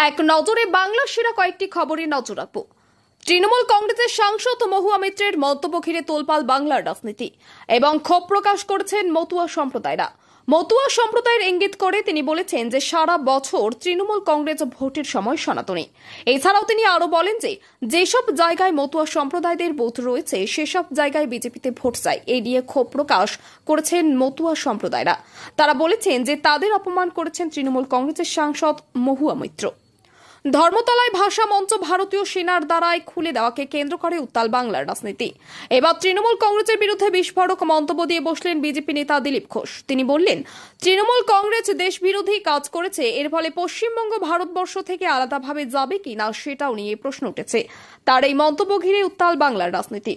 এক নজরে বাংলা সেরা কয়েকটি খবরে নজর রাখবো। তৃণমূল কংগ্রেসের সাংসদ মহুয়া মিত্রের মন্তব্য ঘিরে তোলপাড় বাংলার রাজনীতি এবং ক্ষোভ প্রকাশ করেছেন মতুয়া সম্প্রদায়রা। মতুয়া সম্প্রদায়ের ইঙ্গিত করে তিনি বলেছেন যে সারা বছর তৃণমূল কংগ্রেস ভোটের সময় সনাতনী। এছাড়াও তিনি আরো বলেন যে যেসব জায়গায় মতুয়া সম্প্রদায়দের বুথ রয়েছে সেসব জায়গায় বিজেপিতে ভোট চাই। এই নিয়ে ক্ষোভ প্রকাশ করেছেন মতুয়া সম্প্রদায়রা। তারা বলেছেন যে তাদের অপমান করেছেন তৃণমূল কংগ্রেসের সাংসদ মহুয়া মিত্র। ধর্মতলায় ভাষা মঞ্চ ভারতীয় সেনার দ্বারাই খুলে দেওয়াকে কেন্দ্র করে উত্তাল বাংলার রাজনীতি। এবার তৃণমূল কংগ্রেসের বিরুদ্ধে বিস্ফোরক মন্তব্য দিয়ে বসলেন বিজেপি নেতা দিলীপ ঘোষ। তিনি বললেন, তৃণমূল কংগ্রেস দেশবিরোধী কাজ করেছে, এর ফলে পশ্চিমবঙ্গ ভারতবর্ষ থেকে আলাদাভাবে যাবে কিনা সেটাও নিয়ে প্রশ্ন উঠেছে। তার এই মন্তব্য ঘিরে উত্তাল বাংলার রাজনীতি।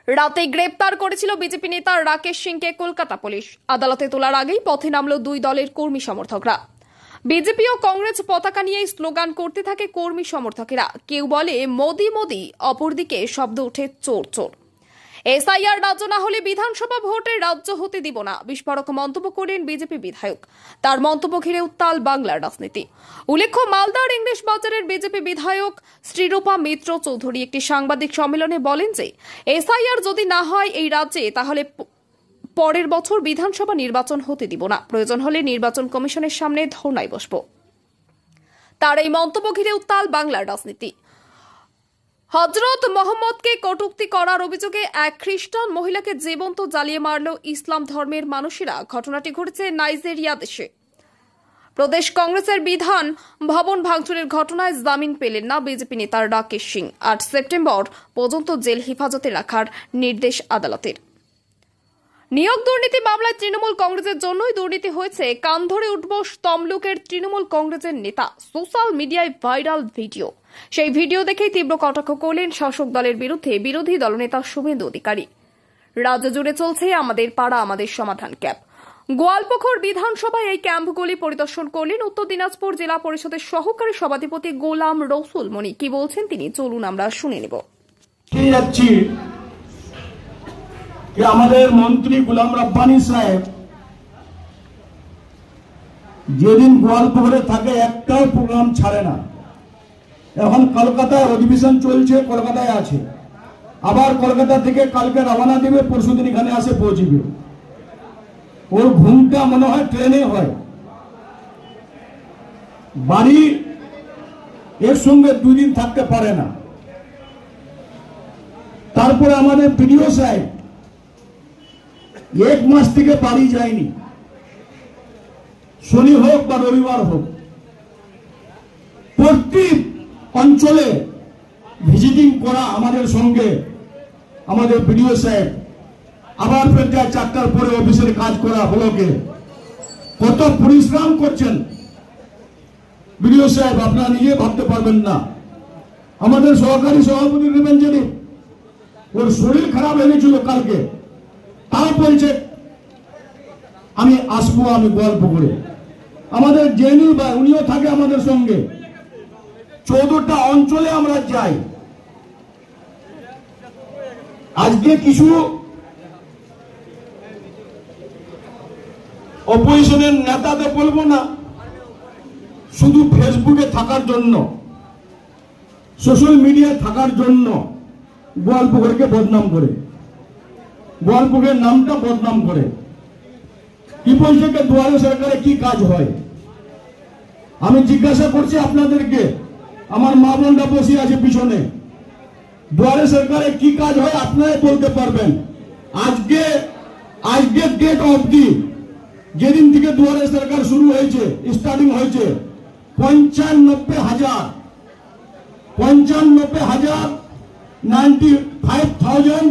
রাতে গ্রেপ্তার করেছিল বিজেপি নেতা রাকেশ সিংকে কলকাতা পুলিশ। আদালতে তোলার আগেই পথে নামল দুই দলের কর্মী সমর্থকরা। বিজেপি ও কংগ্রেস পতাকা নিয়ে স্লোগান করতে থাকে কর্মী সমর্থকেরা। কেউ বলে মোদি মোদি, অপরদিকে শব্দ ওঠে চোর চোর। এসআইআর রাজ্য না হলে বিধানসভা ভোটে রাজ্য হতে দিব না, বিস্ফোরক মন্তব্য করেন বিজেপি বিধায়ক। তার মন্তব্য ঘিরে উত্তাল বাংলার রাজনীতি। উল্লেখ্য, মালদার ইংলিশ বাজারের বিজেপি বিধায়ক শ্রীরূপা মিত্র চৌধুরী একটি সাংবাদিক সম্মেলনে বলেন যে এসআইআর যদি না হয় এই রাজ্যে, তাহলে পরের বছর বিধানসভা নির্বাচন হতে দিব না, প্রয়োজন হলে নির্বাচন কমিশনের সামনে ধর্নায় বসব। তার এই মন্তব্য ঘিরে উত্তাল বাংলার রাজনীতি। হযরত মোহাম্মদকে কটূক্তি করার অভিযোগে এক খ্রিস্টান মহিলাকে জীবন্ত জ্বালিয়ে মারল ইসলাম ধর্মের মানুষেরা। ঘটনাটি ঘটেছে নাইজেরিয়া দেশে। প্রদেশ কংগ্রেসের বিধান ভবন ভাঙচুরের ঘটনায় জামিন পেলেন না বিজেপি নেতা রাকেশ সিং। 8 সেপ্টেম্বর পর্যন্ত জেল হেফাজতে রাখার নির্দেশ আদালতের। নিয়োগ দুর্নীতি মামলায় তৃণমূল কংগ্রেসের জন্যই দুর্নীতি হয়েছে, কান ধরে উঠব তমলুকের তৃণমূল কংগ্রেসের নেতা। সোশ্যাল মিডিয়ায় ভাইরাল ভিডিও। সেই ভিডিও দেখেই তীব্র কটাক্ষ করলেন শাসক দলের বিরুদ্ধে বিরোধী দলনেতা শুভেন্দু অধিকারী। রাজ্য জুড়ে চলছে আমাদের পাড়া আমাদের সমাধান ক্যাম্প। গোয়ালপুকুর বিধানসভায় এই ক্যাম্পগুলি পরিদর্শন করলেন উত্তর দিনাজপুর জেলা পরিষদের সহকারী সভাধিপতি গোলাম রসুল মনি। কি বলছেন তিনি, চলুন আমরা শুনে নেব। আমাদের মন্ত্রী গোলাম রব্বানী সাহেব যেদিন গোয়ালপুকুরে থাকে একটাও প্রোগ্রাম ছাড়ে না। এখন কলকাতায় অধিবেশন চলছে, কলকাতায় আছে, আবার কলকাতা থেকে কালকে রওনা দেবে, পরশুদিন এখানে আসে পৌঁছবে। ওর ঘুমটা মনে হয় ট্রেনে হয়। বাড়ি এর সঙ্গে 2 দিন থাকতে পারে না। তারপরে আমাদের বিডিও সাহেব 1 মাস থেকে বাড়ি যায়নি, শনি হোক বা রবিবার হোক। প্রতি অঞ্চলে ভিজিটিং করা আমাদের সঙ্গে আমাদের বিডিও সাহেব, আবার ফের যায় 4টার পরে অফিসের কাজ করা ব্লকে। কত পরিশ্রম করছেন বিডিও সাহেব, আপনারা নিজে ভাবতে পারবেন না। আমাদের সহকারী সভাপতি নেবেন যিনি, ওর শরীর খারাপ হয়ে গেছিল কালকে, তাও বলছে আমি আসবো, আমি গোয়ালপুকুরে। আমাদের জেনি ভাই উনিও থাকে আমাদের সঙ্গে। 14টা অঞ্চলে আমরা যাই। আজকে কিছু অপোজিশনের নেতাদের বলবো না, শুধু ফেসবুকে থাকার জন্য, সোশ্যাল মিডিয়ায় থাকার জন্য গোয়ালপুকুরকে বদনাম করে, গোয়ালপুকুরের নামটা বদনাম করে। কি বলছে যে দুয়ারে সরকারে কি কাজ হয়? আমি জিজ্ঞাসা করছি আপনাদেরকে, আমার মা বোনরা বসে আছে পিছনে, দুয়ারে সরকারে কি কাজ হয় আপনারাই বলতে পারবেন। আজকে ডেট অবধি, যেদিন থেকে দুয়ারে সরকার শুরু হয়েছে, স্টার্টিং হয়েছে, 95,000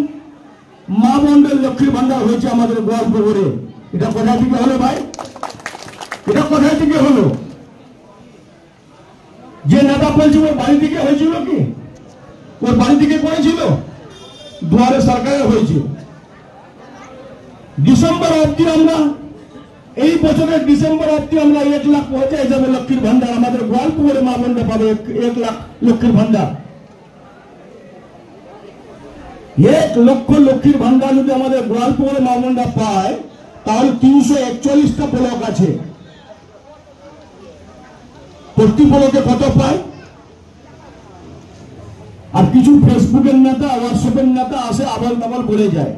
মা বোনদের লক্ষ্মীর ভান্ডার হয়েছে আমাদের গোয়ালপুকুরে। এটা কোথা থেকে হলো ভাই? এটা কোথা থেকে হলো? যে নেতা বলছে ওর বাড়ি থেকে হয়েছিল কি? ওর বাড়ি থেকে করেছিল? দুয়ারে সরকারে হয়েছে। ডিসেম্বর অবধি আমরা, এই বছরের ডিসেম্বর অবধি আমরা 1 লাখ পৌঁছায় যাবে লক্ষ্মীর ভান্ডার। আমাদের গোয়ালপুকুরে মা বোনরা পাবে 1 লাখ লক্ষ্মীর ভান্ডার। 1 লক্ষ লক্ষ্মীর ভান্ডার যদি আমাদের গোয়ালপুকুরে মা বোনরা পায়, তাহলে 341টা ব্লক আছে। কর্তৃপক্ষকে কত পায়, আর কিছু ফেসবুকের নেতা হোয়াটসঅ্যাপের নেতা আসে আবার বলে যায়।